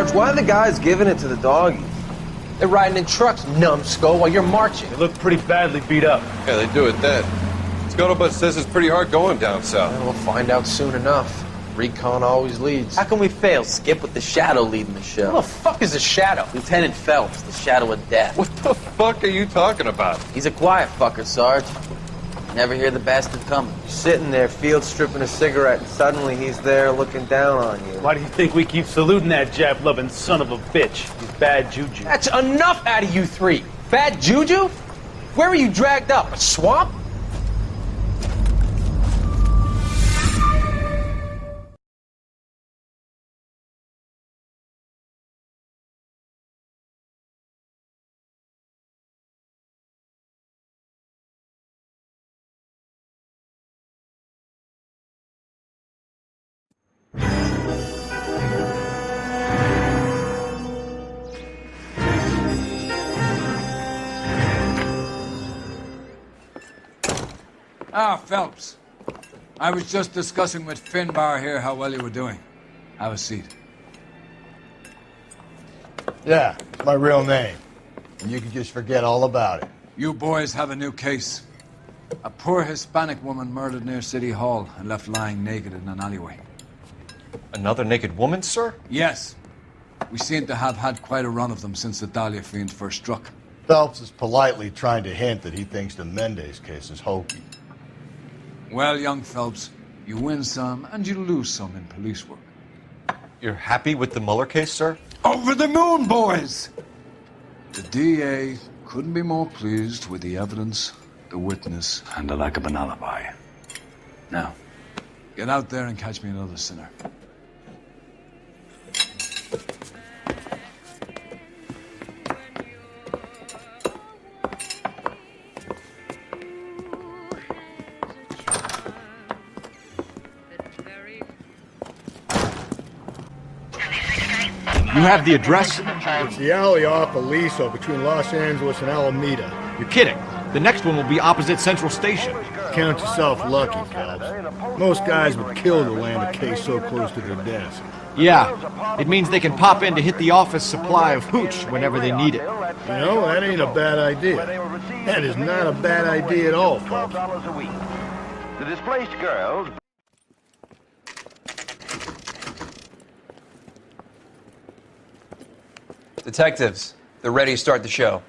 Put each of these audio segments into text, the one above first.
Sarge, why are the guys giving it to the doggies? They're riding in trucks, numbskull, while you're marching. They look pretty badly beat up. Yeah, they do at that. Scuttlebutt says it's pretty hard going down south. Well, we'll find out soon enough. Recon always leads. How can we fail, Skip, with the Shadow leading the show? Who the fuck is a Shadow? Lieutenant Phelps, the Shadow of Death. What the fuck are you talking about? He's a quiet fucker, Sarge. Never hear the bastard coming. You're sitting there, field stripping a cigarette, and suddenly he's there looking down on you. Why do you think we keep saluting that Jap-loving son of a bitch? He's bad juju. That's enough out of you three. Bad juju? Where were you dragged up? A swamp? Ah, Phelps. I was just discussing with Finbar here how well you were doing. Have a seat. Yeah, it's my real name. And you can just forget all about it. You boys have a new case. A poor Hispanic woman murdered near City Hall and left lying naked in an alleyway. Another naked woman, sir? Yes. We seem to have had quite a run of them since the Dahlia fiend first struck. Phelps is politely trying to hint that he thinks the Mendez case is hokey. Well, young Phelps, you win some and you lose some in police work. You're happy with the Mueller case, sir? Over the moon, boys! The DA couldn't be more pleased with the evidence, the witness, and the lack of an alibi. Now, get out there and catch me another sinner. You have the address? It's the alley off Aliso between Los Angeles and Alameda. You're kidding. The next one will be opposite Central Station. Count yourself lucky, Phelps. Most guys would kill to land a case so close to their desk. Yeah, it means they can pop in to hit the office supply of hooch whenever they need it. You know, that ain't a bad idea. That is not a bad idea at all, Phelps. The displaced girls... Detectives, they're ready to start the show.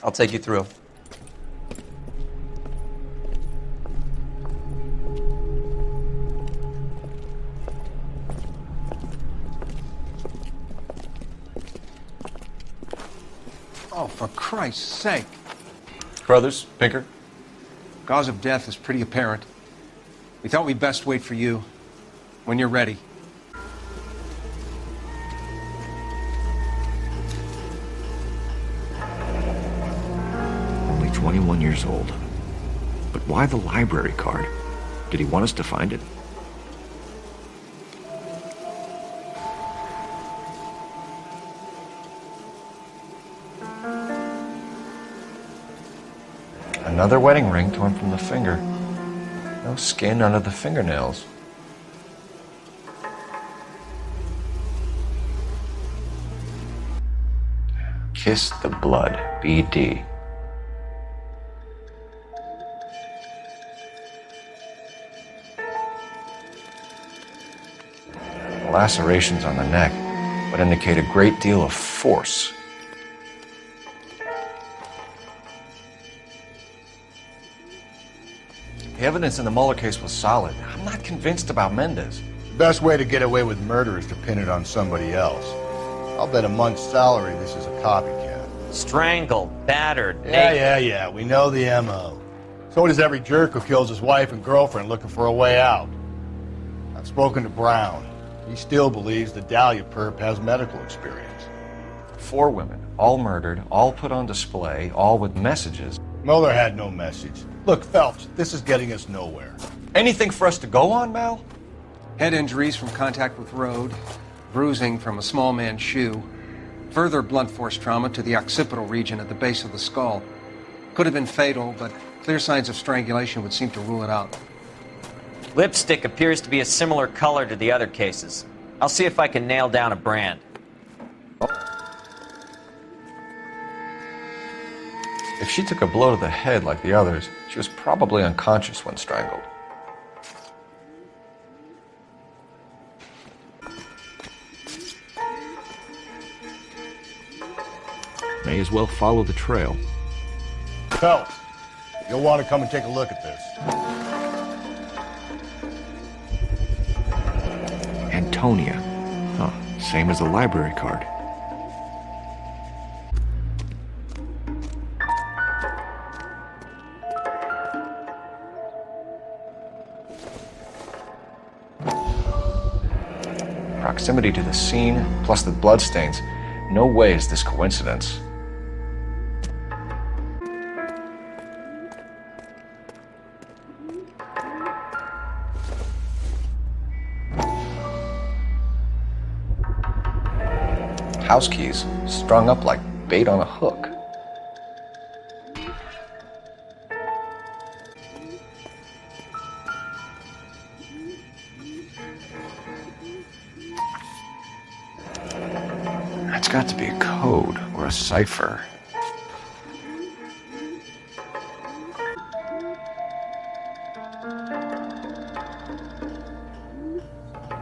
I'll take you through. Oh, for Christ's sake. Brothers, Pinker? Cause of death is pretty apparent. We thought we'd best wait for you when you're ready. Only 21 years old. But why the library card? Did he want us to find it? Another wedding ring torn from the finger. No skin under the fingernails. Kiss the blood, BD. The lacerations on the neck would indicate a great deal of force. The evidence in the Mueller case was solid. I'm not convinced about Mendez. The best way to get away with murder is to pin it on somebody else. I'll bet a month's salary this is a copycat. Strangled, battered, Yeah, we know the M.O. So does every jerk who kills his wife and girlfriend looking for a way out. I've spoken to Brown. He still believes the Dahlia perp has medical experience. 4 women, all murdered, all put on display, all with messages. Mueller had no message. Look, Phelps, this is getting us nowhere. Anything for us to go on, Mal? Head injuries from contact with road, bruising from a small man's shoe, further blunt force trauma to the occipital region at the base of the skull. Could have been fatal, but clear signs of strangulation would seem to rule it out. Lipstick appears to be a similar color to the other cases. I'll see if I can nail down a brand. If she took a blow to the head like the others, she was probably unconscious when strangled. May as well follow the trail. Phelps, you'll want to come and take a look at this. Antonia. Huh, same as the library card. Proximity to the scene, plus the bloodstains. No way is this coincidence. House keys, strung up like bait on a hook. That's got to be a code or a cipher.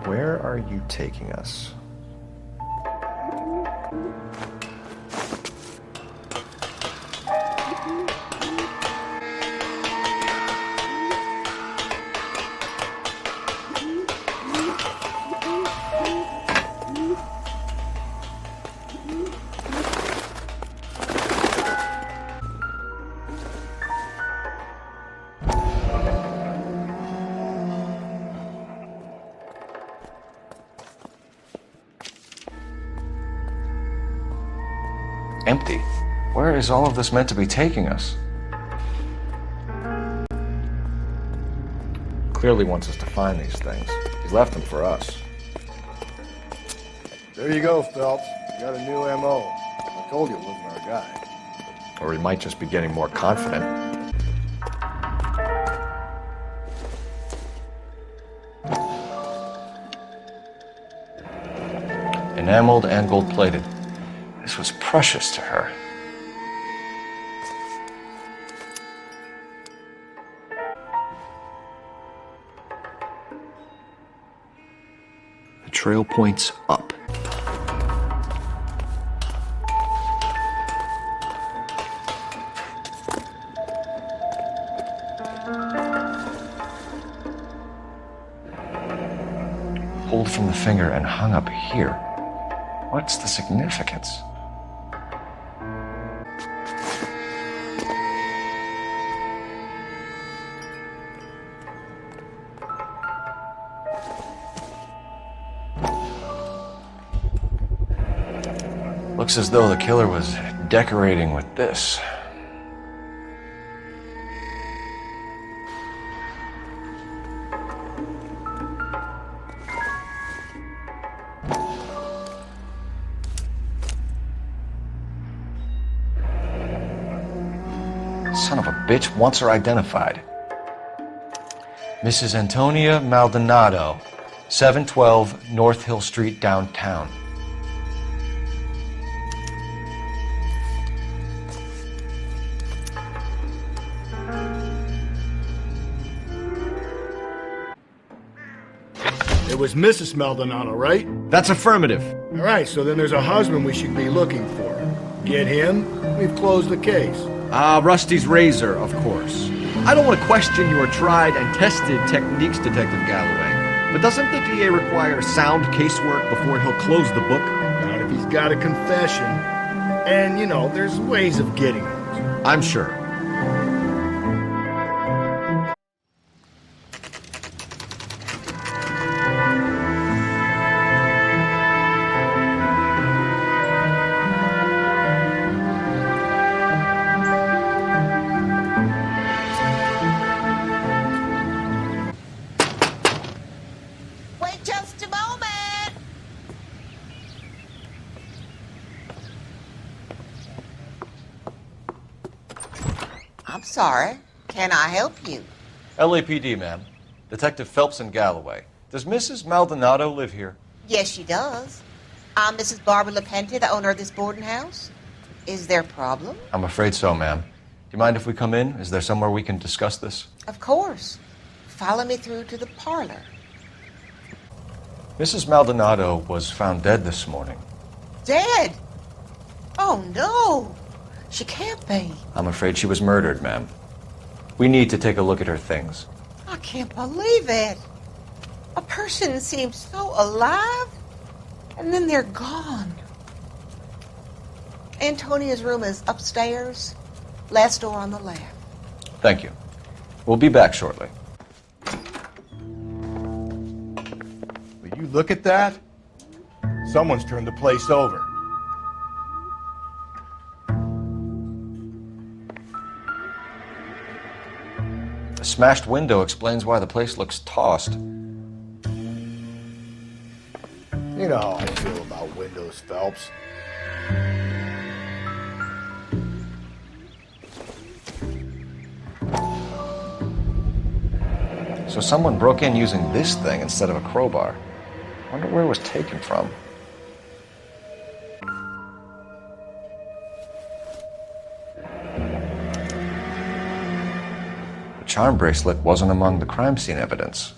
Where are you taking us? Empty. Where is all of this meant to be taking us? Clearly wants us to find these things. He left them for us. There you go, Phelps. You got a new MO. I told you it wasn't our guy. Or he might just be getting more confident. Enameled and gold-plated. This was precious to her. The trail points up. Pulled from the finger and hung up here. What's the significance? Looks as though the killer was decorating with this. Son of a bitch wants her identified. Mrs. Antonia Maldonado, 712 North Hill Street, downtown. It was Mrs. Maldonado, right? That's affirmative. All right, so then there's a husband we should be looking for. Get him, we've closed the case. Rusty's razor, of course. I don't want to question your tried and tested techniques, Detective Galloway. But doesn't the DA require sound casework before he'll close the book? Not if he's got a confession. And, you know, there's ways of getting it. I'm sure. I'm sorry. Can I help you? LAPD, ma'am. Detective Phelps and Galloway. Does Mrs. Maldonado live here? Yes, she does. I'm Mrs. Barbara LaPente, the owner of this boarding house. Is there a problem? I'm afraid so, ma'am. Do you mind if we come in? Is there somewhere we can discuss this? Of course. Follow me through to the parlor. Mrs. Maldonado was found dead this morning. Dead? Oh, no. She can't be. I'm afraid she was murdered, ma'am. We need to take a look at her things. I can't believe it. A person seems so alive, and then they're gone. Antonia's room is upstairs, last door on the left. Thank you. We'll be back shortly. Will you look at that? Someone's turned the place over. The smashed window explains why the place looks tossed. You know how I feel about windows, Phelps. So someone broke in using this thing instead of a crowbar. Wonder where it was taken from. The charm bracelet wasn't among the crime scene evidence.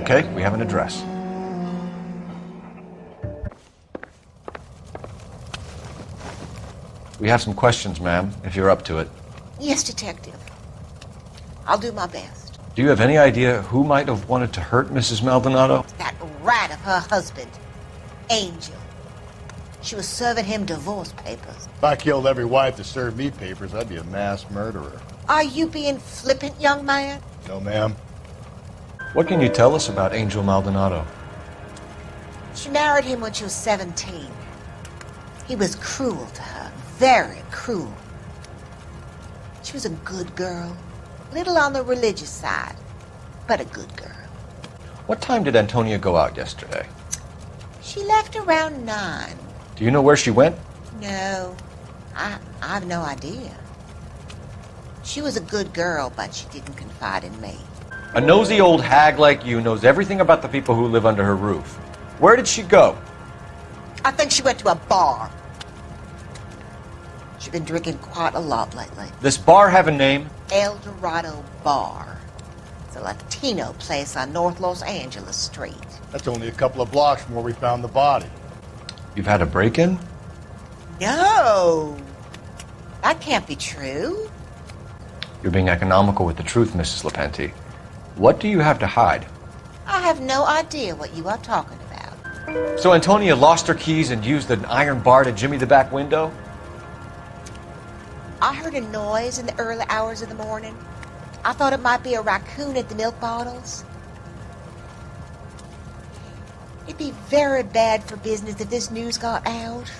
Okay, we have an address. We have some questions, ma'am, if you're up to it. Yes, detective. I'll do my best. Do you have any idea who might have wanted to hurt Mrs. Maldonado? That rat of her husband, Angel. She was serving him divorce papers. If I killed every wife that served me papers, I'd be a mass murderer. Are you being flippant, young man? No, ma'am. What can you tell us about Angel Maldonado? She married him when she was 17. He was cruel to her, very cruel. She was a good girl, little on the religious side, but a good girl. What time did Antonia go out yesterday? She left around 9. Do you know where she went? No, I have no idea. She was a good girl, but she didn't confide in me. A nosy old hag like you knows everything about the people who live under her roof. Where did she go? I think she went to a bar. She's been drinking quite a lot lately. This bar have a name? El Dorado Bar. It's a Latino place on North Los Angeles Street. That's only a couple of blocks from where we found the body. You've had a break-in? No, that can't be true. You're being economical with the truth, Mrs. LaPente. What do you have to hide? I have no idea what you are talking about. So Antonia lost her keys and used an iron bar to jimmy the back window? I heard a noise in the early hours of the morning. I thought it might be a raccoon at the milk bottles. It'd be very bad for business if this news got out.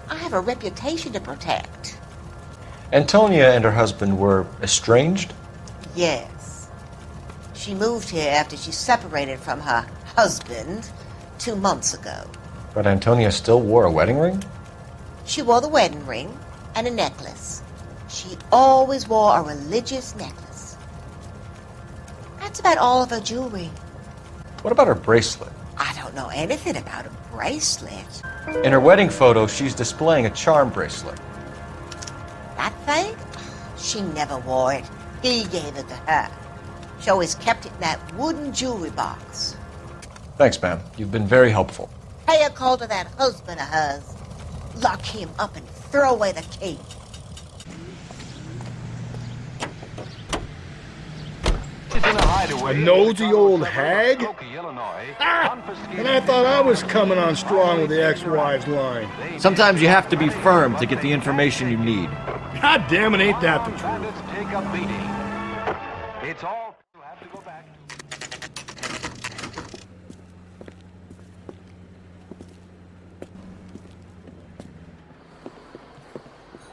I have a reputation to protect. Antonia and her husband were estranged? Yes. She moved here after she separated from her husband 2 months ago. But Antonia still wore a wedding ring? She wore the wedding ring and a necklace. She always wore a religious necklace. That's about all of her jewelry. What about her bracelet? I don't know anything about a bracelet. In her wedding photo, she's displaying a charm bracelet. That thing? She never wore it. He gave it to her. She always kept it in that wooden jewelry box. Thanks, ma'am. You've been very helpful. Pay a call to that husband of hers. Lock him up and throw away the key. A nosy old hag? Ah! And I thought I was coming on strong with the ex-wives line. Sometimes you have to be firm to get the information you need. God damn it, ain't that the truth? It's all you have to go back.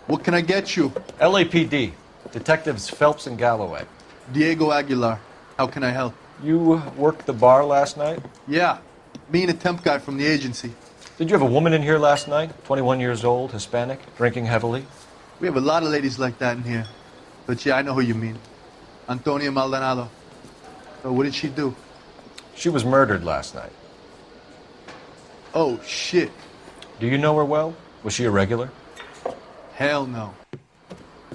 What can I get you? LAPD. Detectives Phelps and Galloway. Diego Aguilar. How can I help? You worked the bar last night? Yeah, me and a temp guy from the agency. Did you have a woman in here last night? 21 years old, Hispanic, drinking heavily? We have a lot of ladies like that in here. But yeah, I know who you mean. Antonia Maldonado. So what did she do? She was murdered last night. Oh, shit. Do you know her well? Was she a regular? Hell no.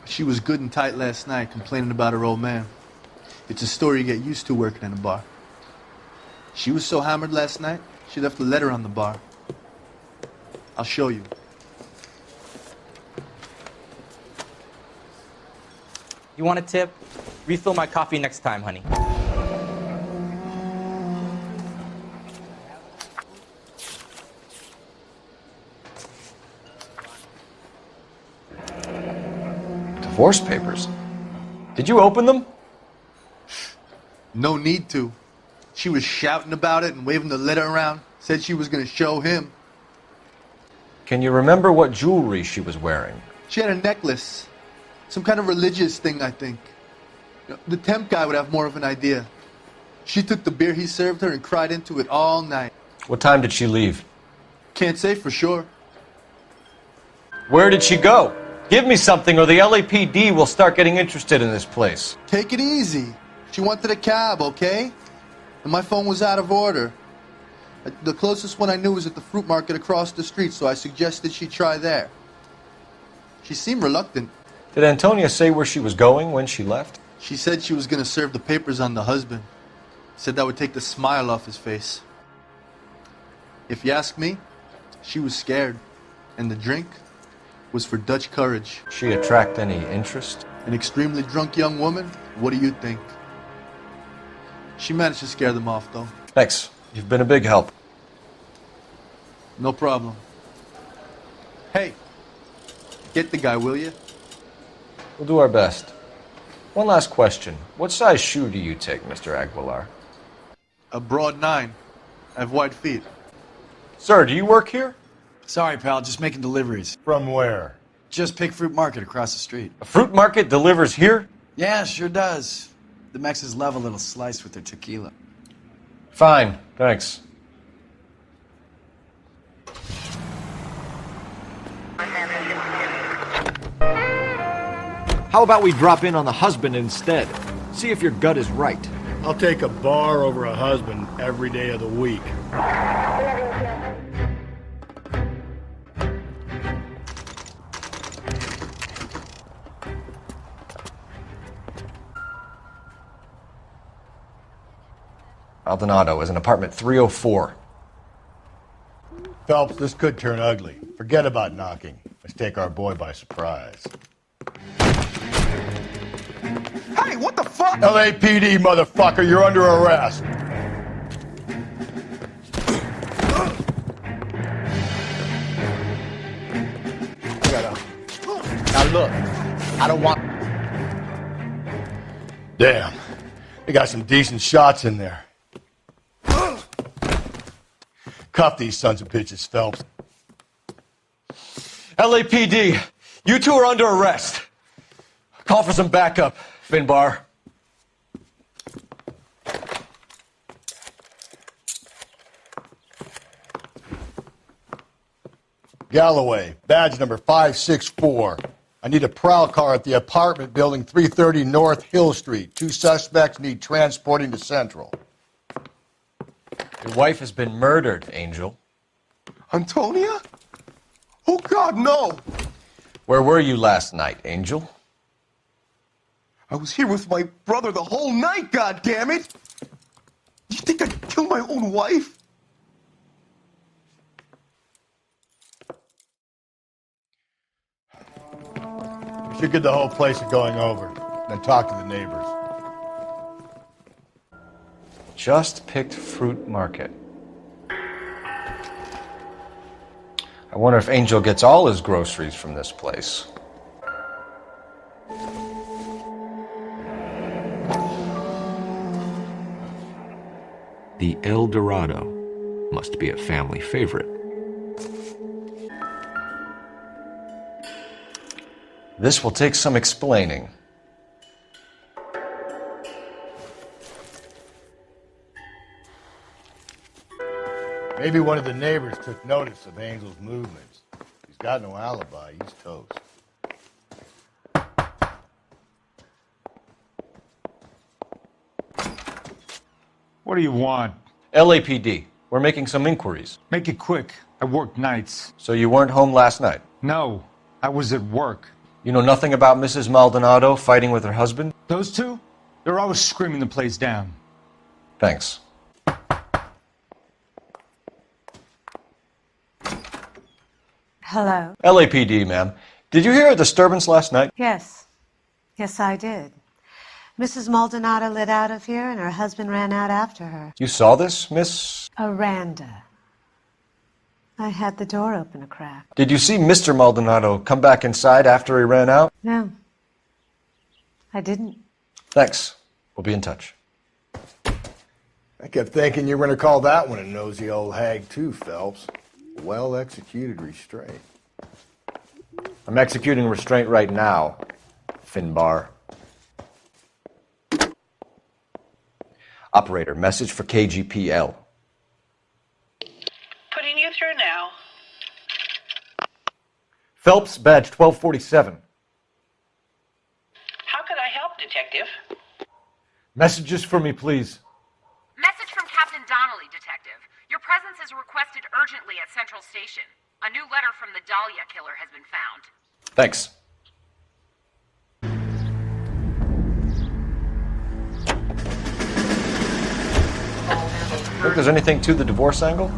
She was good and tight last night, complaining about her old man. It's a story you get used to working in a bar. She was so hammered last night, she left a letter on the bar. I'll show you. You want a tip? Refill my coffee next time, honey. Divorce papers. Did you open them? No need to. She was shouting about it and waving the letter around. Said she was going to show him. Can you remember what jewelry she was wearing? She had a necklace. Some kind of religious thing, I think. The temp guy would have more of an idea. She took the beer he served her and cried into it all night. What time did she leave? Can't say for sure. Where did she go? Give me something or the LAPD will start getting interested in this place. Take it easy. She wanted a cab, okay? And my phone was out of order. The closest one I knew was at the fruit market across the street, so I suggested she try there. She seemed reluctant. Did Antonia say where she was going when she left? She said she was going to serve the papers on the husband. Said that would take the smile off his face. If you ask me, she was scared. And the drink was for Dutch courage. She attract any interest? An extremely drunk young woman? What do you think? She managed to scare them off, though. Thanks. You've been a big help. No problem. Hey, get the guy, will you? We'll do our best. One last question. What size shoe do you take, Mr. Aguilar? A broad 9. I have wide feet. Sir, do you work here? Sorry, pal, just making deliveries. From where? Just Pig Fruit Market across the street. A fruit market delivers here? Yeah, sure does. The Mexes love a little slice with their tequila. Fine, thanks. How about we drop in on the husband instead? See if your gut is right. I'll take a bar over a husband every day of the week. Maldonado is in apartment 304. Phelps, this could turn ugly. Forget about knocking. Let's take our boy by surprise. Hey, what the fuck? LAPD, motherfucker, you're under arrest. Now look, I don't want... Damn. They got some decent shots in there. Cuff these sons of bitches, Phelps. LAPD, you two are under arrest. Call for some backup, Finbar. Galloway, badge number 564. I need a prowl car at the apartment building 330 North Hill Street. 2 suspects need transporting to Central. Your wife has been murdered, Angel. Antonia? Oh, God, no! Where were you last night, Angel? I was here with my brother the whole night, goddammit! You think I'd kill my own wife? We should get the whole place going over, then talk to the neighbors. Just picked fruit market. I wonder if Angel gets all his groceries from this place. The El Dorado must be a family favorite. This will take some explaining. Maybe one of the neighbors took notice of Angel's movements. He's got no alibi. He's toast. What do you want? LAPD. We're making some inquiries. Make it quick. I work nights. So you weren't home last night? No, I was at work. You know nothing about Mrs. Maldonado fighting with her husband? Those two? They're always screaming the place down. Thanks. Hello? LAPD, ma'am. Did you hear a disturbance last night? Yes. Yes, I did. Mrs. Maldonado lit out of here, and her husband ran out after her. You saw this, Miss? Aranda. I had the door open a crack. Did you see Mr. Maldonado come back inside after he ran out? No. I didn't. Thanks. We'll be in touch. I kept thinking you were going to call that one a nosy old hag too, Phelps. Well-executed restraint. I'm executing restraint right now, Finbar. Operator, message for KGPL. Putting you through now. Phelps, badge 1247. How could I help, Detective? Messages for me, please. Message from Captain Donnelly, Detective. Your presence is requested urgently at Central Station. A new letter from the Dahlia killer has been found. Thanks. Think there's anything to the divorce angle?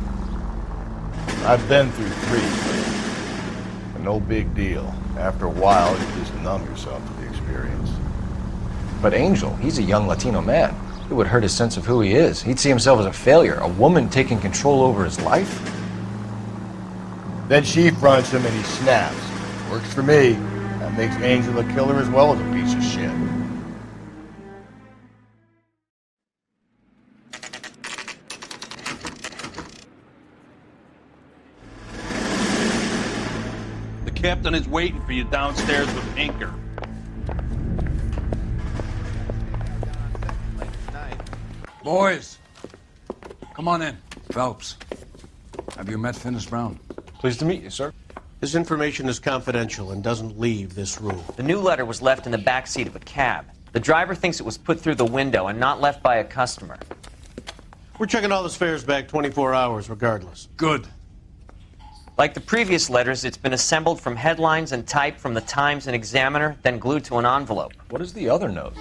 I've been through 3. But no big deal. After a while, you just numb yourself to the experience. But Angel, he's a young Latino man. It would hurt his sense of who he is. He'd see himself as a failure, a woman taking control over his life. Then she fronts him and he snaps. Works for me. That makes Angel a killer as well as a piece of shit. The captain is waiting for you downstairs with Anchor. Boys, come on in. Phelps, have you met Finis Brown? Pleased to meet you, sir. This information is confidential and doesn't leave this room. The new letter was left in the back seat of a cab. The driver thinks it was put through the window and not left by a customer. We're checking all the fares back 24 hours regardless. Good. Like the previous letters, it's been assembled from headlines and typed from the Times and Examiner, then glued to an envelope. What is the other note?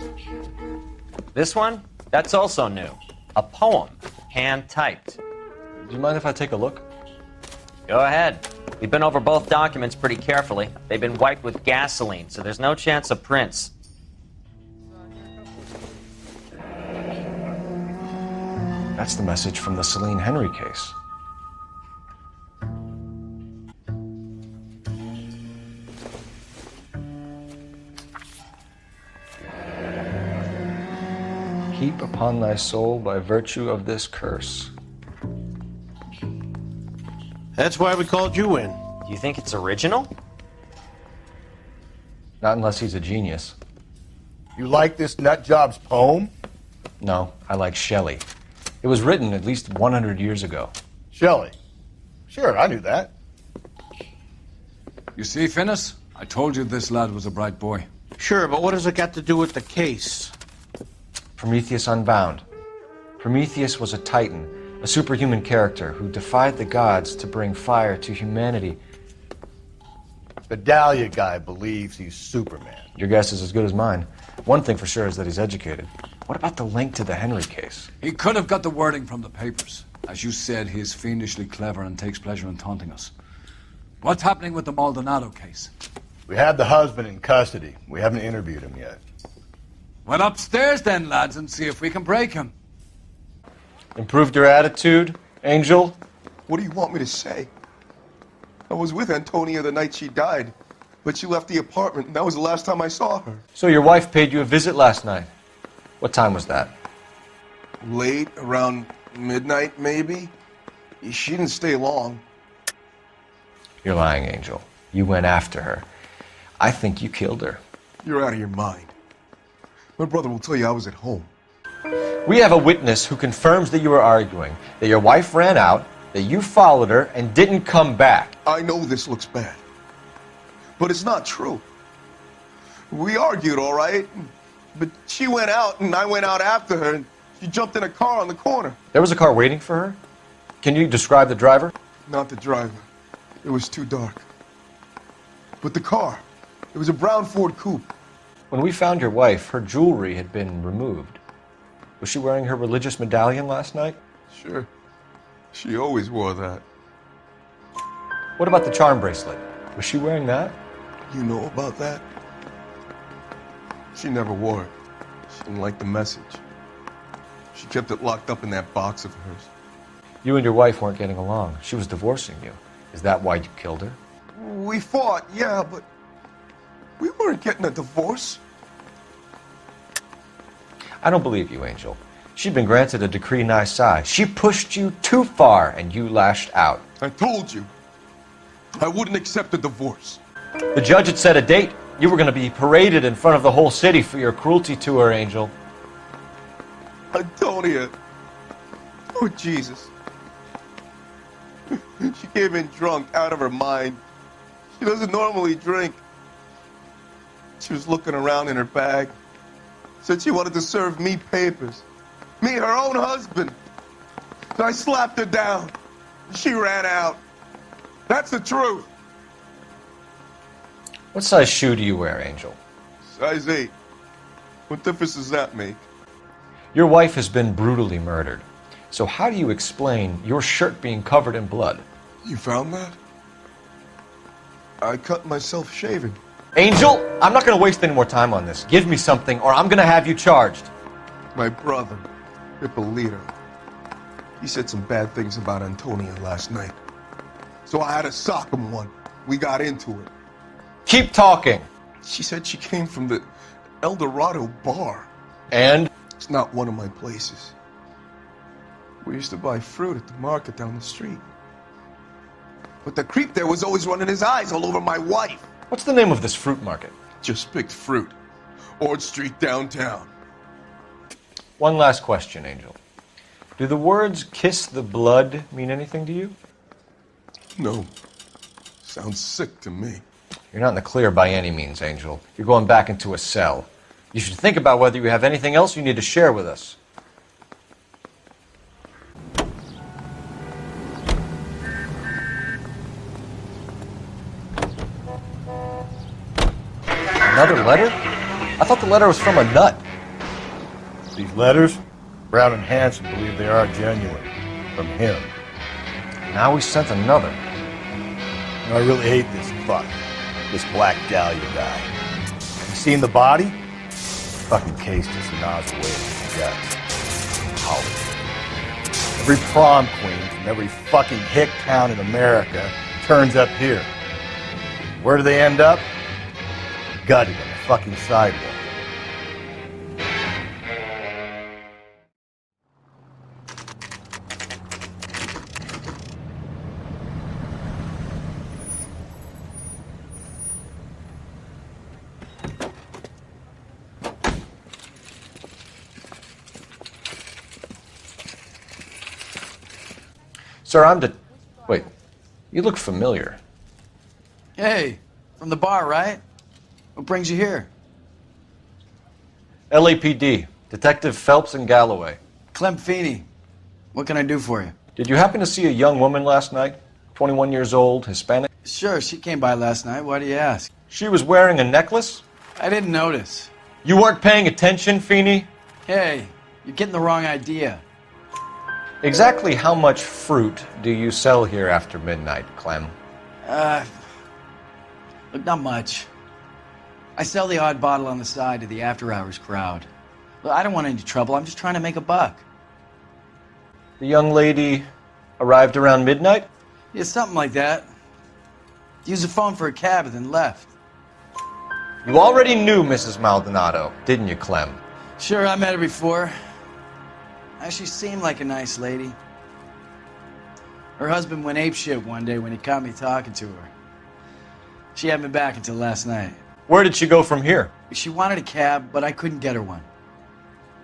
This one? That's also new. A poem, hand-typed. Do you mind if I take a look? Go ahead. We've been over both documents pretty carefully. They've been wiped with gasoline, so there's no chance of prints. That's the message from the Celine Henry case. Keep upon thy soul by virtue of this curse. That's why we called you in. Do you think it's original? Not unless he's a genius. You like this nutjob's poem? No, I like Shelley. It was written at least 100 years ago. Shelley? Sure, I knew that. You see, Finis? I told you this lad was a bright boy. Sure, but what has it got to do with the case? Prometheus Unbound. Prometheus was a titan, a superhuman character who defied the gods to bring fire to humanity. The Dahlia guy believes he's Superman. Your guess is as good as mine. One thing for sure is that he's educated. What about the link to the Henry case? He could have got the wording from the papers. As you said, he is fiendishly clever and takes pleasure in taunting us. What's happening with the Maldonado case? We have the husband in custody. We haven't interviewed him yet. Well, upstairs then, lads, and see if we can break him. Improved your attitude, Angel? What do you want me to say? I was with Antonia the night she died, but she left the apartment, and that was the last time I saw her. So your wife paid you a visit last night. What time was that? Late, around midnight, maybe. She didn't stay long. You're lying, Angel. You went after her. I think you killed her. You're out of your mind. My brother will tell you I was at home. We have a witness who confirms that you were arguing, that your wife ran out, that you followed her and didn't come back. I know this looks bad, but it's not true. We argued, all right? But she went out, and I went out after her, and she jumped in a car on the corner. There was a car waiting for her? Can you describe the driver? Not the driver. It was too dark. But the car, it was a brown Ford coupe. When we found your wife, her jewelry had been removed. Was she wearing her religious medallion last night? Sure. She always wore that. What about the charm bracelet? Was she wearing that? You know about that? She never wore it. She didn't like the message. She kept it locked up in that box of hers. You and your wife weren't getting along. She was divorcing you. Is that why you killed her? We fought, yeah, but we weren't getting a divorce. I don't believe you, Angel. She'd been granted a decree nisi. She pushed you too far, and you lashed out. I told you, I wouldn't accept a divorce. The judge had set a date. You were going to be paraded in front of the whole city for your cruelty to her, Angel. Antonia. Oh, Jesus. She came in drunk, out of her mind. She doesn't normally drink. She was looking around in her bag. Said she wanted to serve me papers. Me, her own husband. So I slapped her down. She ran out. That's the truth. What size shoe do you wear, Angel? Size 8. What difference does that make? Your wife has been brutally murdered. So how do you explain your shirt being covered in blood? You found that? I cut myself shaving. Angel, I'm not going to waste any more time on this. Give me something or I'm going to have you charged. My brother, Ippolito, he said some bad things about Antonia last night. So I had to sock him one. We got into it. Keep talking. She said she came from the El Dorado bar. And? It's not one of my places. We used to buy fruit at the market down the street. But the creep there was always running his eyes all over my wife. What's the name of this fruit market? Just picked fruit. Ord Street downtown. One last question, Angel. Do the words kiss the blood mean anything to you? No. Sounds sick to me. You're not in the clear by any means, Angel. You're going back into a cell. You should think about whether you have anything else you need to share with us. Another letter? I thought the letter was from a nut. These letters, Brown and Hanson believe they are genuine. From him. Now we sent another. I really hate this fuck. This Black Dahlia guy. You seen the body? Fucking cased his nozzle away with his guts. Hollywood. Every prom queen from every fucking hick town in America turns up here. Where do they end up? Gutted on the fucking sidewalk. Sir, Wait, you look familiar. Hey, from the bar, right? What brings you here? LAPD, Detective Phelps and Galloway. Clem Feeney. What can I do for you? Did you happen to see a young woman last night? 21 years old, Hispanic? Sure, she came by last night. Why do you ask? She was wearing a necklace? I didn't notice. You weren't paying attention, Feeney? Hey, you're getting the wrong idea. Exactly how much fruit do you sell here after midnight, Clem? Look, not much. I sell the odd bottle on the side to the after-hours crowd. Look, I don't want any trouble. I'm just trying to make a buck. The young lady arrived around midnight? Yeah, something like that. Used the phone for a cab and then left. You already knew Mrs. Maldonado, didn't you, Clem? Sure, I met her before. She seemed like a nice lady. Her husband went apeshit one day when he caught me talking to her. She hadn't been back until last night. Where did she go from here? She wanted a cab, but I couldn't get her one.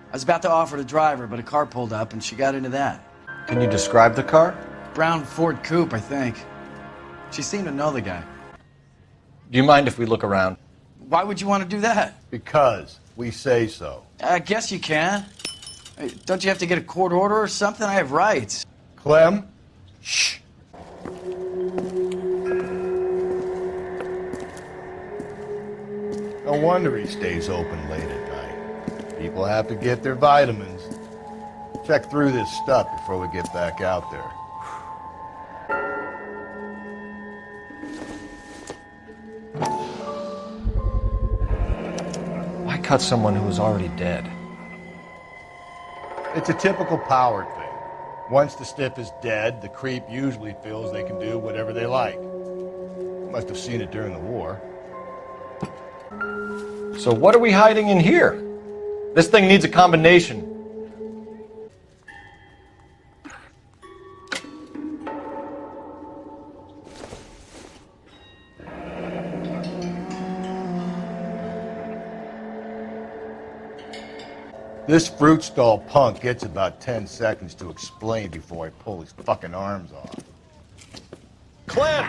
I was about to offer to drive her, but a car pulled up and she got into that. Can you describe the car? Brown Ford coupe, I think. She seemed to know the guy. Do you mind if we look around? Why would you want to do that? Because we say so. I guess you can. Hey, don't you have to get a court order or something? I have rights. Clem? Shh. No wonder he stays open late at night. People have to get their vitamins. Check through this stuff before we get back out there. Why cut someone who was already dead? It's a typical power thing. Once the stiff is dead, the creep usually feels they can do whatever they like. Must have seen it during the war. So what are we hiding in here? This thing needs a combination. This fruit stall punk gets about 10 seconds to explain before I pull his fucking arms off. Clem!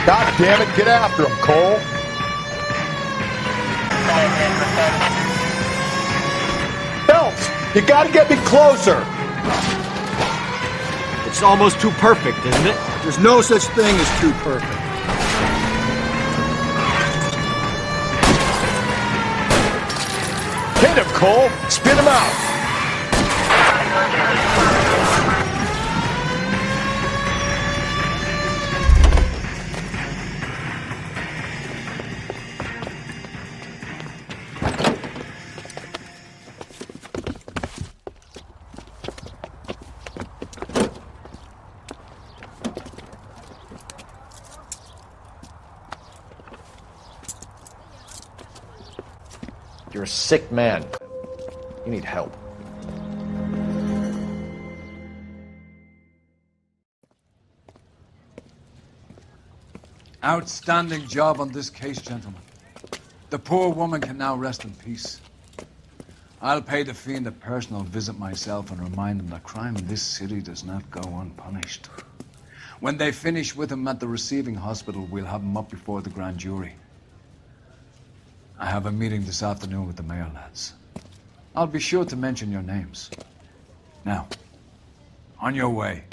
God damn it, get after him, Cole! Phelps, you gotta get me closer! It's almost too perfect, isn't it? There's no such thing as too perfect. Hit him, Cole! Spit him out! You're a sick man. You need help. Outstanding job on this case, gentlemen. The poor woman can now rest in peace. I'll pay the fiend a personal visit myself and remind him that crime in this city does not go unpunished. When they finish with him at the receiving hospital, we'll have him up before the grand jury. I have a meeting this afternoon with the mayor lads. I'll be sure to mention your names. Now, on your way.